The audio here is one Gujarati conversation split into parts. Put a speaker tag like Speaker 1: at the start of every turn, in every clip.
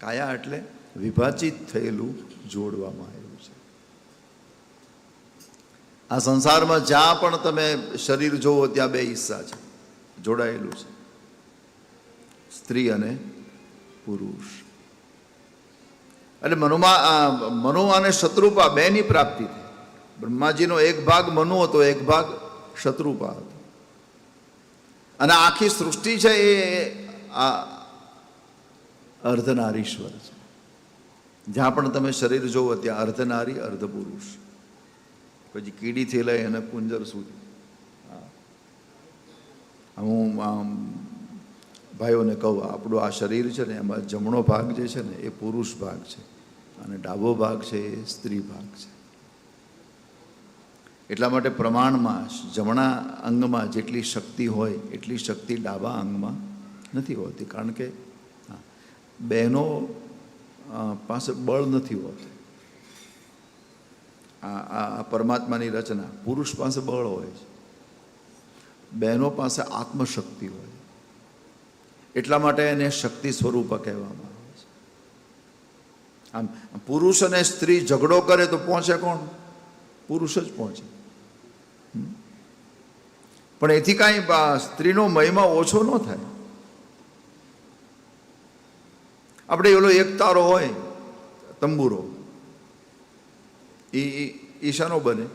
Speaker 1: કાયા એટલે વિભાજિત થયેલું જોડવામાં આવ્યું છે. આ સંસારમાં જ્યાં પણ તમે શરીર જોવો ત્યાં બે હિસ્સા છે, જોડાયેલું છે, સ્ત્રી અને પુરુષ. એટલે મનુ અને શત્રુપા બેની પ્રાપ્તિ થઈ. બ્રહ્માજીનો એક ભાગ મનુ હતો, એક ભાગ શત્રુપા હતો. અને આખી સૃષ્ટિ છે એ આ અર્ધનારીશ્વર છે. જ્યાં પણ તમે શરીર જોવો ત્યાં અર્ધનારી અર્ધપુરુષ, પછી કીડીથી લઈ અને કુંજર સુધી. હું ભાઈઓને કહું, આપણું આ શરીર છે ને એમાં જમણો ભાગ જે છે ને એ પુરુષ ભાગ છે અને ડાબો ભાગ છે એ સ્ત્રી ભાગ છે. એટલા માટે પ્રમાણમાં જમણા અંગમાં જેટલી શક્તિ હોય એટલી શક્તિ ડાબા અંગમાં નથી હોતી, કારણ કે બહેનો પાસે બળ નથી હોતું. આ પરમાત્માની રચના, પુરુષ પાસે બળ હોય છે, બહેનો પાસે આત્મશક્તિ હોય. એટલા માટે એને શક્તિ સ્વરૂપ કહેવામાં આવે છે. આમ પુરુષ અને સ્ત્રી ઝઘડો કરે તો પહોંચે કોણ? પુરુષ જ પહોંચે. પણ એથી કાંઈ સ્ત્રીનો મહિમા ઓછો ન થાય. આપણે એલો એક તારો હોય તંબુરો, એ શાનો બને?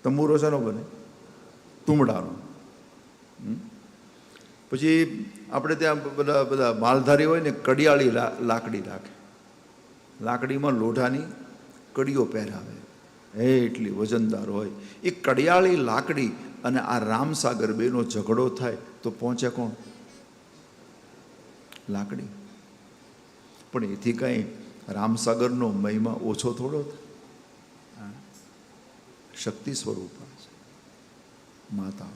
Speaker 1: તંબુરો શાનો બને? તુમડાનો. પછી આપણે ત્યાં બધા માલધારી હોય ને કડિયાળી લાકડી રાખે, લાકડીમાં લોઢાની કડીઓ પહેરાવે, એટલી વજનદાર હોય. એ કડિયાળી લાકડી અને આ રામસાગર બેનો ઝઘડો થાય તો પહોંચે કોણ? લાકડી. પણ એથી કંઈ રામસાગરનો મહિમા ઓછો થોડો થાય. શક્તિ સ્વરૂપ છે માતા.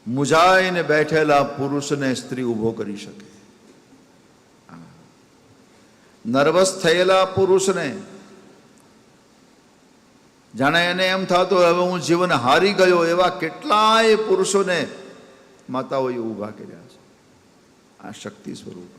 Speaker 1: મુજાઈને બેઠેલા પુરુષને સ્ત્રી ઊભો કરી શકે. નર્વસ થયેલા પુરુષને, જાણે એને એમ થતું હવે હું જીવન હારી ગયો, એવા કેટલાય પુરુષોને માતાઓએ ઊભા કર્યા છે. આ શક્તિ સ્વરૂપ.